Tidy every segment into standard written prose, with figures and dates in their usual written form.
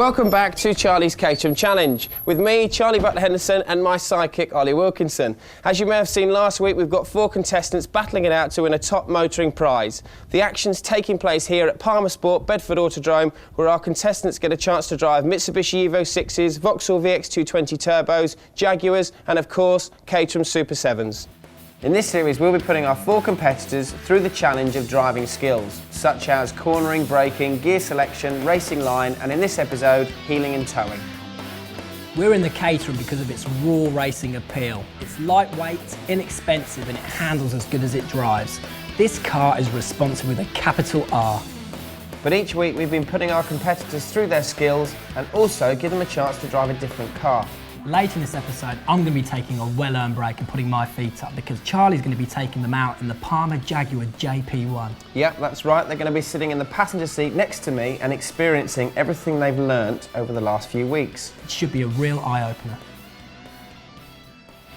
Welcome back to Charlie's Caterham Challenge with me, Charlie Butler Henderson, and my sidekick, Ollie Wilkinson. As you may have seen last week, we've got 4 contestants battling it out to win a top motoring prize. The action's taking place here at Palmer Sport, Bedford Autodrome, where our contestants get a chance to drive Mitsubishi Evo 6s, Vauxhall VX220 Turbos, Jaguars, and of course, Caterham Super 7s. In this series, we'll be putting our 4 competitors through the challenge of driving skills, such as cornering, braking, gear selection, racing line, and in this episode, heeling and towing. We're in the Caterham because of its raw racing appeal. It's lightweight, inexpensive, and it handles as good as it drives. This car is responsive with a capital R. But each week, we've been putting our competitors through their skills and also give them a chance to drive a different car. Later in this episode, I'm going to be taking a well-earned break and putting my feet up because Charlie's going to be taking them out in the Palmer Jaguar JP1. Yep, that's right. They're going to be sitting in the passenger seat next to me and experiencing everything they've learnt over the last few weeks. It should be a real eye-opener.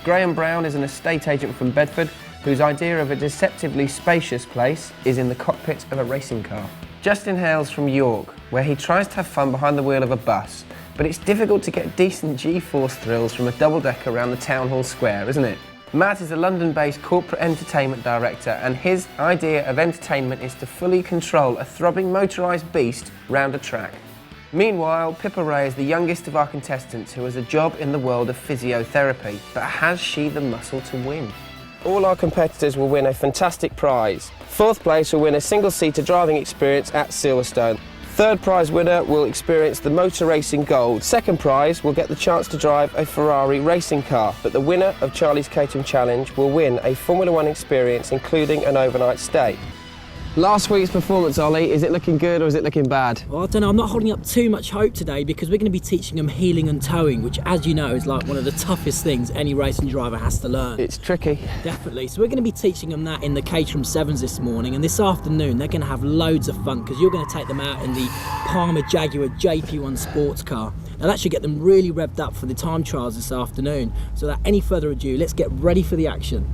Graham Brown is an estate agent from Bedford whose idea of a deceptively spacious place is in the cockpit of a racing car. Justin hails from York, where he tries to have fun behind the wheel of a bus. But it's difficult to get decent G-force thrills from a double-decker around the Town Hall Square, isn't it? Matt is a London-based corporate entertainment director, and his idea of entertainment is to fully control a throbbing motorised beast round a track. Meanwhile, Pippa Ray is the youngest of our contestants who has a job in the world of physiotherapy, but has she the muscle to win? All our competitors will win a fantastic prize. 4th place will win a single-seater driving experience at Silverstone. 3rd prize winner will experience the Motor Racing Gold. 2nd prize will get the chance to drive a Ferrari racing car. But the winner of Charlie's Caterham Challenge will win a Formula 1 experience, including an overnight stay. Last week's performance, Ollie, is it looking good or is it looking bad? Well, I don't know, I'm not holding up too much hope today because we're going to be teaching them heeling and towing, which, as you know, is like one of the toughest things any racing driver has to learn. It's tricky. Definitely. So we're going to be teaching them that in the Caterham 7s this morning, and this afternoon they're going to have loads of fun because you're going to take them out in the Palmer Jaguar JP1 sports car. Now that should get them really revved up for the time trials this afternoon. So without any further ado, let's get ready for the action.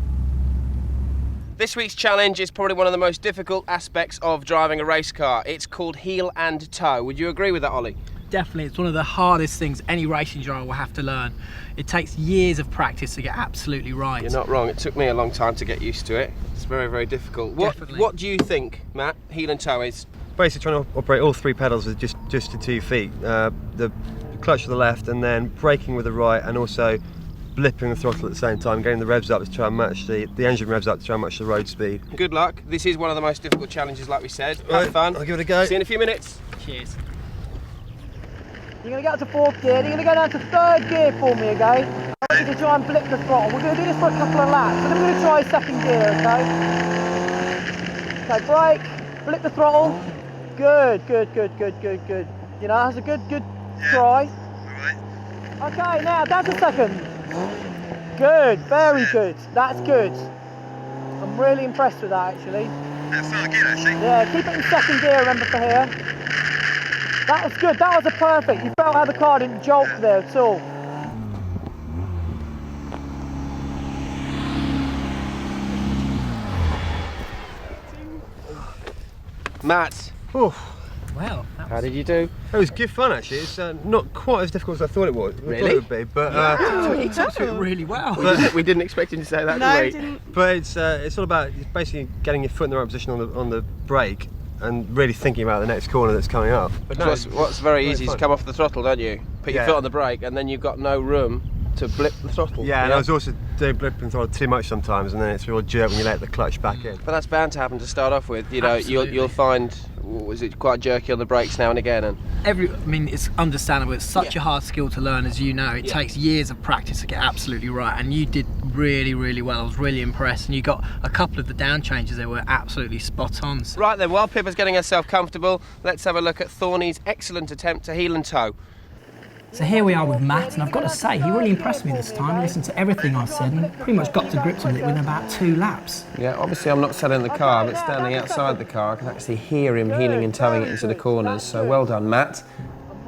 This week's challenge is probably one of the most difficult aspects of driving a race car. It's called heel and tow. Would you agree with that, Ollie? Definitely, it's one of the hardest things any racing driver will have to learn. It takes years of practice to get absolutely right. You're not wrong. It took me a long time to get used to it. It's very, very difficult. What do you think, Matt, heel and tow is? Basically trying to operate all 3 pedals with just the 2 feet. The clutch with the left and then braking with the right, and also blipping the throttle at the same time, getting the revs up to try and match the engine revs up to try and match the road speed. Good luck. This is one of the most difficult challenges, like we said. Right, Have fun. I'll give it a go. See you in a few minutes. Cheers. You're going to get up to 4th gear, then you're going to go down to 3rd gear for me, okay? I want you to try and blip the throttle. We're going to do this for a couple of laps, and then we're going to try 2nd gear, okay? Okay, brake, blip the throttle. Good. You know, that's a good try. Alright. Okay, now down to 2nd. Good, very good. That's good. I'm really impressed with that, actually. That felt good, actually. Yeah, keep it in 2nd gear, remember, for here. That was good, that was a perfect. You felt how the car didn't jolt there at all. Matt, Oh, Well, how did you do? it was good fun, actually. It's not quite as difficult as I thought it was. Really? I thought it would be, but he took it really well. We didn't expect him to say that, did we? but it's all about basically getting your foot in the right position on the brake and really thinking about the next corner that's coming up. But no, What's very easy is fun. to come off the throttle, don't you? Put your Yeah. foot on the brake, and then you've got no room to blip the throttle. Yeah, and I was also doing blipping throttle too much sometimes, and then it's a real jerk when you let the clutch back in. But that's bound to happen to start off with. You know, Absolutely. you'll find, was it quite jerky on the brakes now and again? And I mean, it's understandable. It's such a hard skill to learn, as you know. It takes years of practice to get absolutely right, and you did really, really well. I was really impressed, and you got a couple of the down changes that were absolutely spot on. So. right then, while Pippa's getting herself comfortable, let's have a look at Thorny's excellent attempt to heel and tow. So here we are with Matt, and I've got to say, he really impressed me this time. He listened to everything I said and pretty much got to grips with it within about 2 laps. Yeah, obviously I'm not sat in the car, but standing outside the car, I can actually hear him heeling and towing it into the corners, so well done, Matt.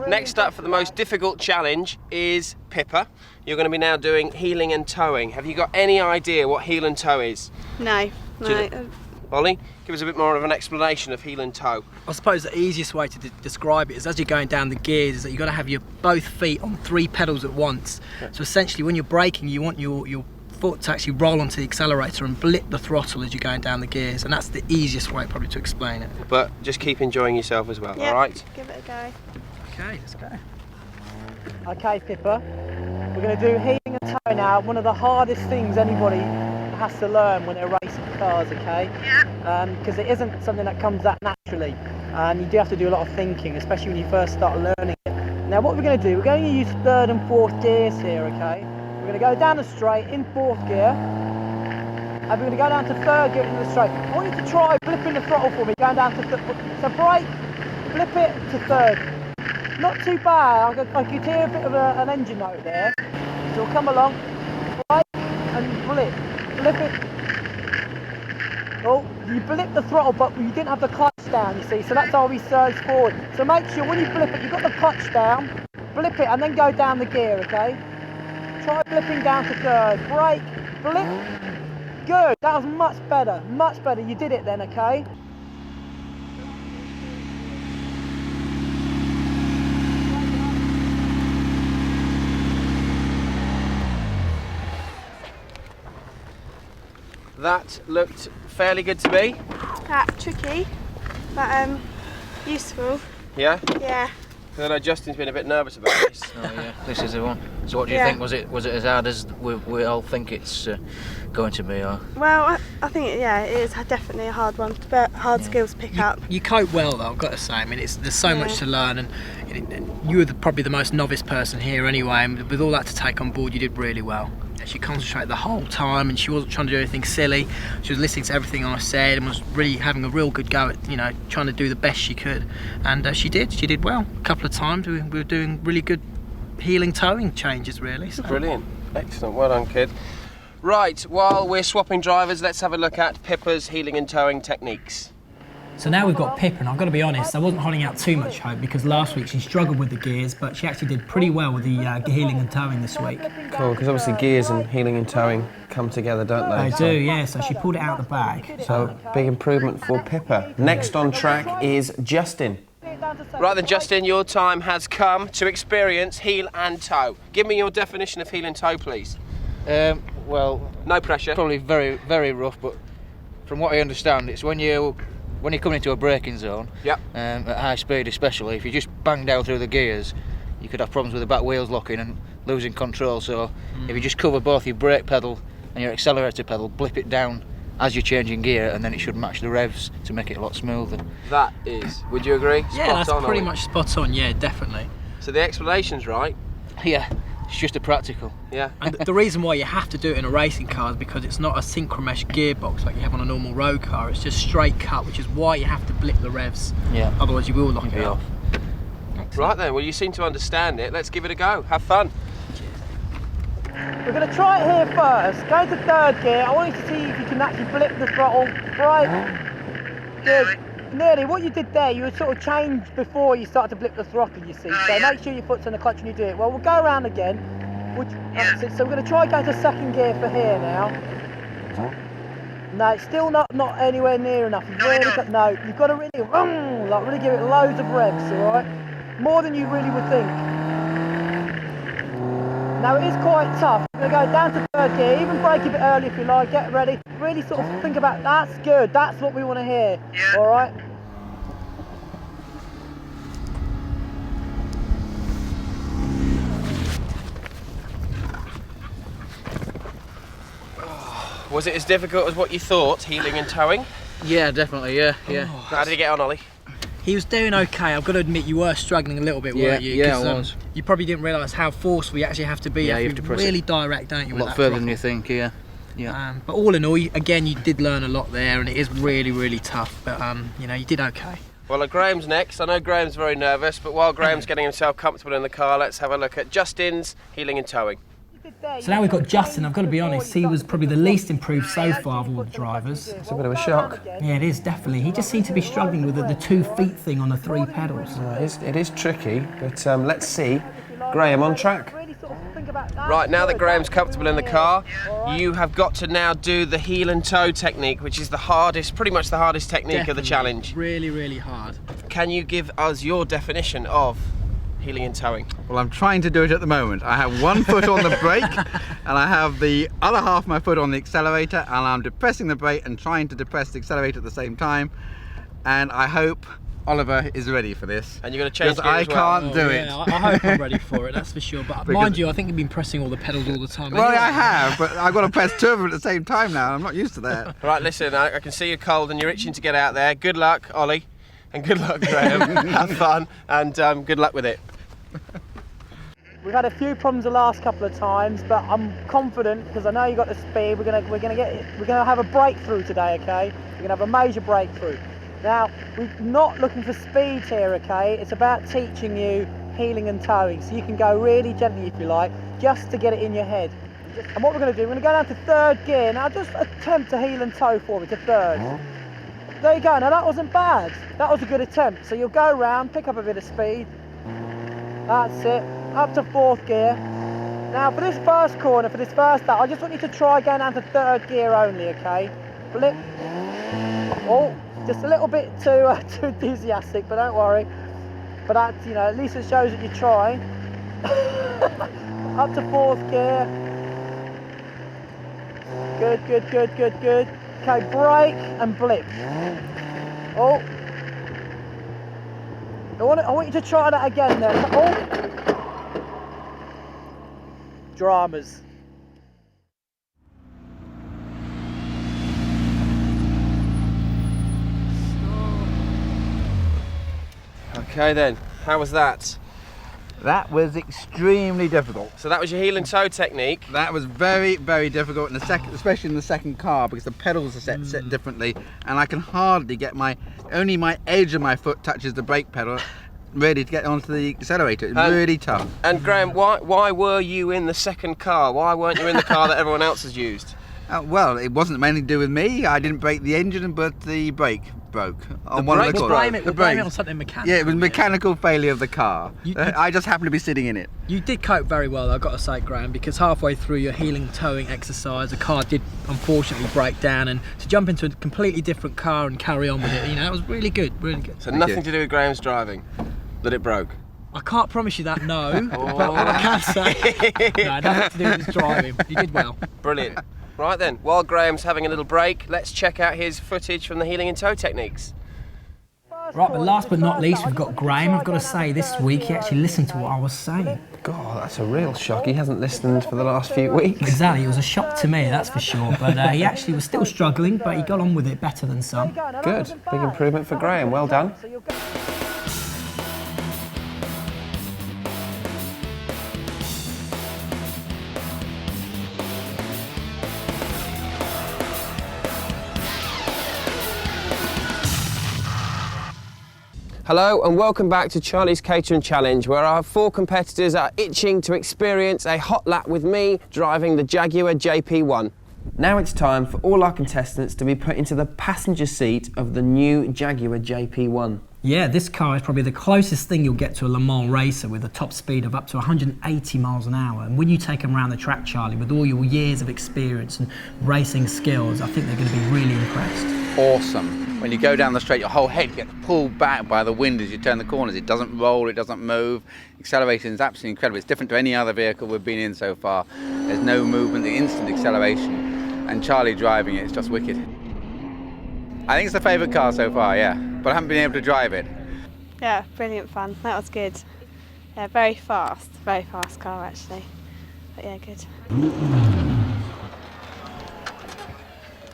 Next up for the most difficult challenge is Pippa. You're going to be now doing heeling and towing. Have you got any idea what heel and tow is? No. Do you- Ollie, give us a bit more of an explanation of heel and toe. I suppose the easiest way to describe it is as you're going down the gears is that you've got to have your both feet on 3 pedals at once. Yeah. So essentially when you're braking, you want your foot to actually roll onto the accelerator and blip the throttle as you're going down the gears, and that's the easiest way probably to explain it. But just keep enjoying yourself as well, yeah, all right? Give it a go. Okay, let's go. Okay, Pippa, we're going to do heeling and toe now. One of the hardest things anybody has to learn when they're racing cars, okay? Yeah. Because it isn't something that comes that naturally, and you do have to do a lot of thinking, especially when you first start learning it. Now what we're going to do, we're going to use 3rd and 4th gears here, okay? We're going to go down the straight in 4th gear, and we're going to go down to 3rd gear into the straight. I want you to try flipping the throttle for me, going down to so brake, flip it to 3rd. Not too bad, I could hear a bit of an engine note there. So we'll come along, brake and blip. Blip it. Oh, you blip the throttle, but you didn't have the clutch down, you see, so that's how we surge forward. So make sure when you blip it, you've got the clutch down, blip it, and then go down the gear, okay? Try blipping down to 3rd. Brake, blip. Good, that was much better, much better. You did it then, okay? That looked fairly good to me. Tricky, but useful. Yeah? Yeah. I know Justin's been a bit nervous about this. Oh yeah, this is the one. So what do you think? Was it as hard as we all think it's going to be? Or? Well, I think it is definitely a hard one, but hard skill to pick up. You cope well though, I've got to say. I mean, there's so much to learn, and you were probably the most novice person here anyway, and with all that to take on board, you did really well. She concentrated the whole time, and she wasn't trying to do anything silly. She was listening to everything I said and was really having a real good go at, trying to do the best she could. And she did well. A couple of times we were doing really good heeling towing changes, really. So. Brilliant, excellent, well done, kid. Right, while we're swapping drivers, let's have a look at Pippa's heeling and towing techniques. So now we've got Pippa, and I've got to be honest, I wasn't holding out too much hope because last week she struggled with the gears, but she actually did pretty well with the heeling and towing this week. Cool, because obviously gears and heeling and towing come together, don't they? They do, yeah, so she pulled it out of the bag. So, big improvement for Pippa. Next on track is Justin. Right then, Justin, your time has come to experience heel and toe. Give me your definition of heel and toe, please. Well, no pressure. Probably very, very rough, but from what I understand, it's when you're coming into a braking zone, yep. At high speed especially, if you just bang down through the gears, you could have problems with the back wheels locking and losing control. So if you just cover both your brake pedal and your accelerator pedal, blip it down as you're changing gear, and then it should match the revs to make it a lot smoother. That is, would you agree? Yeah, that's pretty much spot on, yeah, definitely. So the explanation's right. Yeah. It's just a practical. Yeah. And the reason why you have to do it in a racing car is because it's not a synchromesh gearbox like you have on a normal road car. It's just straight cut, which is why you have to blip the revs. Yeah. Otherwise you will lock it off. Right then, well you seem to understand it. Let's give it a go. Have fun. We're going to try it here first. Go to 3rd gear. I want you to see if you can actually blip the throttle. Right. Good. Nearly. What you did there, you would sort of change before you start to blip the throttle, you see. So make sure your foot's on the clutch when you do it. Well, we'll go around again. So we're going to try going to 2nd gear for here now. No, it's still not anywhere near enough. You've got to really give it loads of revs, all right? More than you really would think. Now it is quite tough. We're going to go down to 3rd gear, even brake a bit early if you like, get ready. Really sort of think about, that's good, that's what we want to hear, all right? Was it as difficult as what you thought, heeling and towing? Yeah, definitely, yeah. How did you get on, Ollie? He was doing okay. I've got to admit you were struggling a little bit, weren't you? Yeah, I was. You probably didn't realise how forceful you actually have to be. Yeah, you have to press really it direct, don't you? a lot further than you think, yeah. But all in all, again, you did learn a lot there, and it is really, really tough. But you did okay. Well, Graham's next. I know Graham's very nervous, but while Graham's getting himself comfortable in the car, let's have a look at Justin's heeling and towing. So now we've got Justin. I've got to be honest, he was probably the least improved so far of all the drivers. It's a bit of a shock. Yeah, it is, definitely. He just seemed to be struggling with the 2 feet thing on the 3 pedals. It is tricky, but let's see. Graham, on track? sort of think about that. Right, now that Graham's comfortable in the car, Alright. you have got to now do the heel and toe technique, which is the hardest, pretty much the hardest technique of the challenge. Really, really hard. Can you give us your definition of heeling and towing? Well, I'm trying to do it at the moment. I have one foot on the brake and I have the other half of my foot on the accelerator, and I'm depressing the brake and trying to depress the accelerator at the same time. And I hope Oliver is ready for this. And you're going to change because gear I as well. can't do it. I hope I'm ready for it, that's for sure. But mind you, I think you've been pressing all the pedals all the time. Well, I have, but I've got to press two of them at the same time now. I'm not used to that. Right, listen, I can see you're cold and you're itching to get out there. Good luck, Ollie, and good luck, Graham. Have fun, and good luck with it. We've had a few problems the last couple of times, but I'm confident because I know you got the speed. We're gonna have a breakthrough today, okay? We're gonna have a major breakthrough. Now, we're not looking for speed here, okay? It's about teaching you heeling and towing, so you can go really gently if you like, just to get it in your head. And what we're going to do, we're going to go down to third gear. Now, just attempt to heel and tow for me to third. There you go. Now, that wasn't bad. That was a good attempt. So you'll go around, pick up a bit of speed. That's it. Up to fourth gear. Now, for this first corner, for this first lap, I just want you to try going down to third gear only, okay? Flip. Oh. Just a little bit too enthusiastic, but don't worry. But that's, at least it shows that you're trying. Up to fourth gear. Good. Okay, brake and blip. Oh. I want you to try that again then. Oh. Dramas. Okay then, how was that? That was extremely difficult. So that was your heel and toe technique. That was very, very difficult, in the second, especially in the second car, because the pedals are set differently, and I can hardly get only my edge of my foot touches the brake pedal, ready to get onto the accelerator. It's really tough. And Graham, why were you in the second car? Why weren't you in the car that everyone else has used? Well, it wasn't mainly to do with me. I didn't break the engine, but the brake broke on one of the corners. We'll blame it on something mechanical. Yeah, it was mechanical failure of the car. I just happened to be sitting in it. You did cope very well, I've got to say, Graham, because halfway through your heeling towing exercise, the car did unfortunately break down, and to jump into a completely different car and carry on with it, it was really good, really good. So nothing to do with Graham's driving, that it broke? I can't promise you that, no, but what I can say, no, nothing to do with his driving. You did well. Brilliant. Right then, while Graham's having a little break, let's check out his footage from the heeling and toe techniques. Right, but last but not least, we've got Graham. I've got to say, this week he actually listened to what I was saying. God, that's a real shock. He hasn't listened for the last few weeks. Exactly, it was a shock to me, that's for sure. But he actually was still struggling, but he got on with it better than some. Good, big improvement for Graham. Well done. Hello and welcome back to Charlie's Caterham Challenge, where our 4 competitors are itching to experience a hot lap with me driving the Jaguar JP1. Now it's time for all our contestants to be put into the passenger seat of the new Jaguar JP1. Yeah, this car is probably the closest thing you'll get to a Le Mans racer, with a top speed of up to 180 miles an hour. And when you take them around the track, Charlie, with all your years of experience and racing skills, I think they're going to be really impressed. Awesome. When you go down the straight, your whole head gets pulled back by the wind as you turn the corners. It doesn't roll, it doesn't move. Acceleration is absolutely incredible. It's different to any other vehicle we've been in so far. There's no movement, the instant acceleration. And Charlie driving it is just wicked. I think it's the favourite car so far, yeah. But I haven't been able to drive it. Yeah, brilliant fun. That was good. Yeah, very fast car actually. But yeah, good.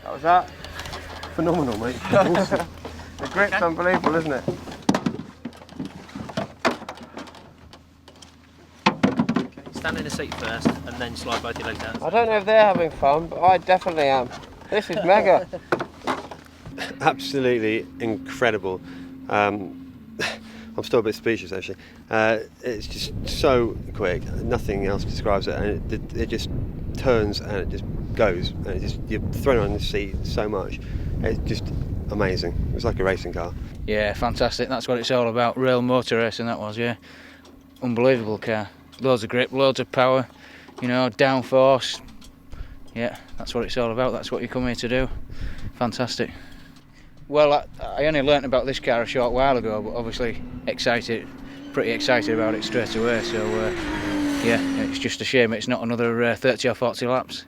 How was that? Phenomenal, mate. Awesome. The grip's unbelievable, isn't it? Stand in the seat first and then slide both your legs down. I don't know if they're having fun, but I definitely am. This is mega. Absolutely incredible. I'm still a bit speechless actually. It's just so quick. Nothing else describes it, and it just turns and it just goes, and it just, you're thrown on the seat so much. It's just amazing. It was like a racing car. Yeah, fantastic. That's what it's all about. Real motor racing, that was, yeah. Unbelievable car. loads of grip, loads of power, you know, downforce. Yeah, that's what it's all about. That's what you come here to do. Fantastic. Well, I only learnt about this car a short while ago, but obviously pretty excited about it straight away. So yeah, it's just a shame it's not another 30 or 40 laps.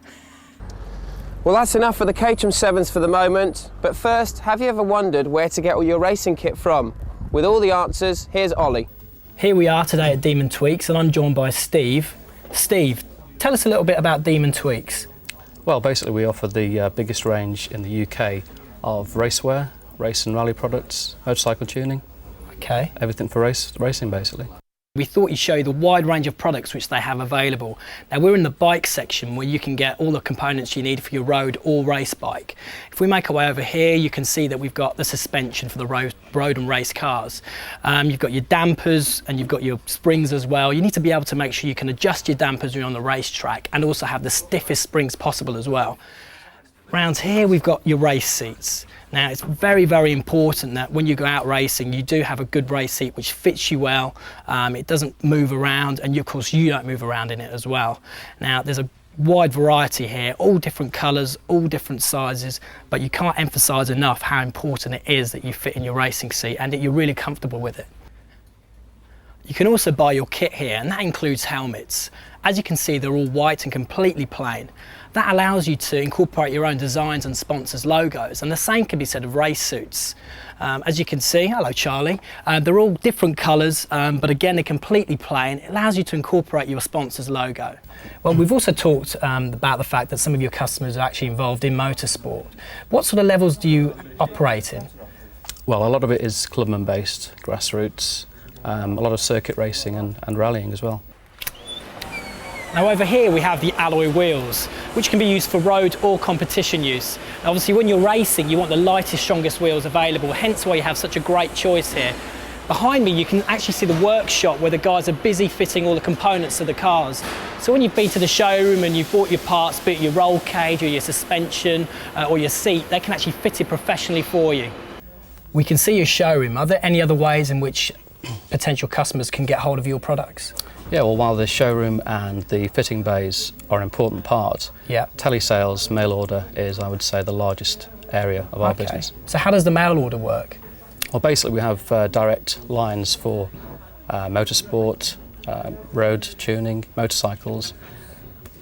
Well, that's enough for the Caterham 7s for the moment. But first, have you ever wondered where to get all your racing kit from? With all the answers, here's Ollie. Here we are today at Demon Tweaks, and I'm joined by Steve. Steve, tell us a little bit about Demon Tweaks. Well, basically we offer the biggest range in the UK of racewear, race and rally products, motorcycle tuning. Okay. Everything for racing, basically. We thought we'd show you the wide range of products which they have available. Now we're in the bike section where you can get all the components you need for your road or race bike. If we make our way over here, you can see that we've got the suspension for the road and race cars. You've got your dampers and you've got your springs as well. You need to be able to make sure you can adjust your dampers when you're on the racetrack and also have the stiffest springs possible as well. Around here we've got your race seats. Now it's very, very important that when you go out racing you do have a good race seat which fits you well, it doesn't move around, and of course you don't move around in it as well. Now there's a wide variety here, all different colours, all different sizes, but you can't emphasise enough how important it is that you fit in your racing seat and that you're really comfortable with it. You can also buy your kit here, and that includes helmets. As you can see, they're all white and completely plain. That allows you to incorporate your own designs and sponsors' logos, and the same can be said of race suits. As you can see, hello Charlie, they're all different colours, but again they're completely plain. It allows you to incorporate your sponsor's logo. Well, we've also talked about the fact that some of your customers are actually involved in motorsport. What sort of levels do you operate in? Well, a lot of it is clubman based, grassroots, a lot of circuit racing and rallying as well. Now over here we have the alloy wheels, which can be used for road or competition use. Now, obviously when you're racing you want the lightest, strongest wheels available, hence why you have such a great choice here. Behind me you can actually see the workshop where the guys are busy fitting all the components of the cars. So when you've been to the showroom and you've bought your parts, be it your roll cage or your suspension or your seat, they can actually fit it professionally for you. We can see your showroom. Are there any other ways in which potential customers can get hold of your products? Yeah, well, while the showroom and the fitting bays are an important part, telesales, mail order is, I would say, the largest area of our business. So how does the mail order work? Well, basically we have direct lines for motorsport, road tuning, motorcycles.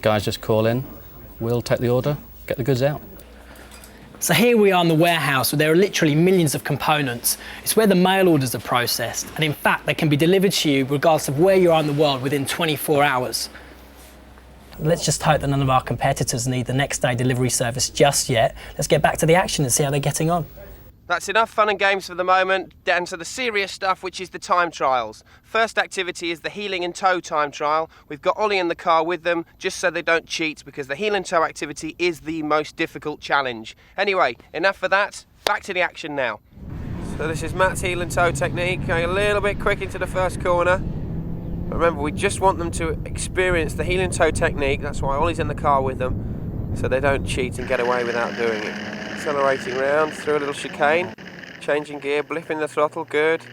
Guys just call in, we'll take the order, get the goods out. So here we are in the warehouse where there are literally millions of components. It's where the mail orders are processed, and in fact they can be delivered to you regardless of where you are in the world within 24 hours. Let's just hope that none of our competitors need the next day delivery service just yet. Let's get back to the action and see how they're getting on. That's enough fun and games for the moment, down to the serious stuff, which is the time trials. First activity is the heeling and tow time trial. We've got Ollie in the car with them, just so they don't cheat, because the heel and tow activity is the most difficult challenge. Anyway, enough for that, back to the action now. So this is Matt's heel and tow technique, going a little bit quick into the first corner. But remember, we just want them to experience the heel and tow technique, that's why Ollie's in the car with them, so they don't cheat and get away without doing it. Accelerating round through a little chicane, changing gear, blipping the throttle, good.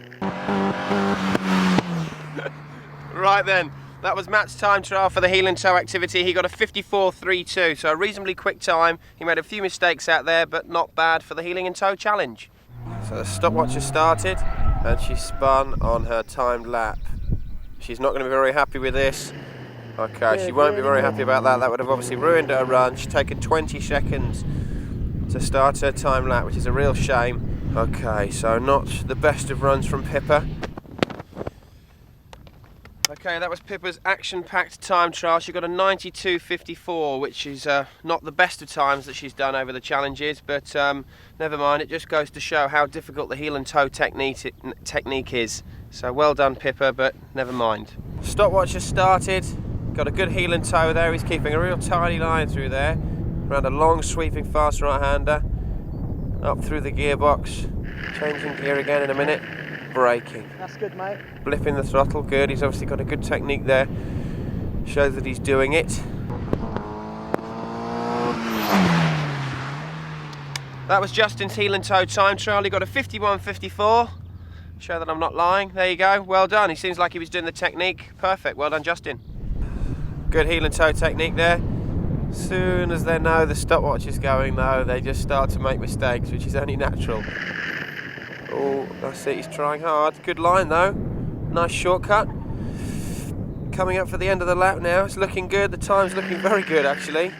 Right then, that was Matt's time trial for the heel and tow activity. He got a 54.32, so a reasonably quick time. He made a few mistakes out there, but not bad for the heeling and tow challenge. So the stopwatch has started, and she spun on her timed lap. She's not going to be very happy with this. Okay, she won't be very happy about that. That would have obviously ruined her run. She's taken 20 seconds to start her time lap, which is a real shame. Okay, so not the best of runs from Pippa. Okay, that was Pippa's action-packed time trial. She got a 92.54, which is not the best of times that she's done over the challenges, but never mind, it just goes to show how difficult the heel and tow technique is. So well done Pippa, but never mind. Stopwatch has started, got a good heel and tow there. He's keeping a real tidy line through there. Around a long sweeping fast right-hander, up through the gearbox, changing gear again in a minute, braking. That's good, mate. Blipping the throttle, good. He's obviously got a good technique there. Shows that he's doing it. That was Justin's heel and tow time trial. He got a 51.54. Show that I'm not lying. There you go. Well done. He seems like he was doing the technique. Perfect. Well done, Justin. Good heel and toe technique there. Soon as they know the stopwatch is going though, they just start to make mistakes, which is only natural. Oh, that's it, he's trying hard. Good line though. Nice shortcut. Coming up for the end of the lap now. It's looking good. The time's looking very good actually.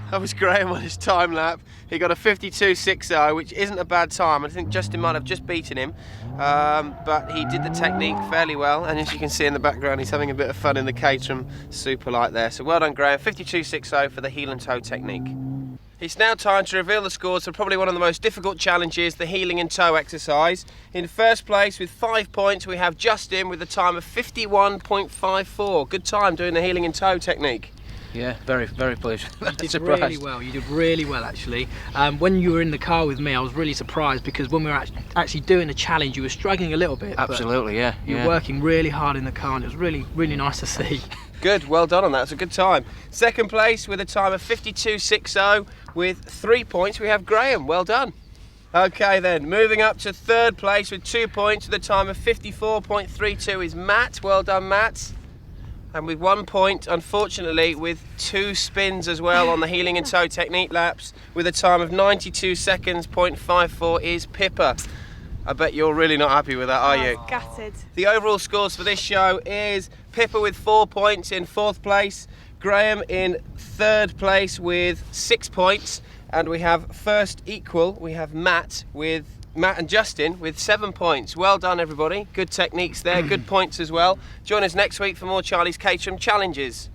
That was Graham on his time lap. He got a 52.60, which isn't a bad time. I think Justin might have just beaten him, but he did the technique fairly well. And as you can see in the background, he's having a bit of fun in the Caterham Superlight there. So well done, Graham. 52.60 for the heel and toe technique. It's now time to reveal the scores for probably one of the most difficult challenges, the heeling and toe exercise. In first place with 5 points, we have Justin with a time of 51.54. Good time doing the heeling and toe technique. Yeah, very, very pleased. You did really well. You did really well, actually. When you were in the car with me, I was really surprised because when we were actually doing the challenge, you were struggling a little bit. Absolutely, yeah. You were working really hard in the car, and it was really, really nice to see. Good, well done on that. It's a good time. Second place with a time of 52.60 with 3 points, we have Graham. Well done. Okay then, moving up to third place with 2 points with a time of 54.32 is Matt. Well done, Matt. And with 1 point, unfortunately, with 2 spins as well on the heeling and toe technique laps, with a time of 92 seconds, 0.54 is Pippa. I bet you're really not happy with that, are you? Gutted. The overall scores for this show is Pippa with 4 points in fourth place, Graham in third place with 6 points, and we have first equal, we have Matt and Justin with 7 points. Well done, everybody. Good techniques there, good points as well. Join us next week for more Charlie's Caterham challenges.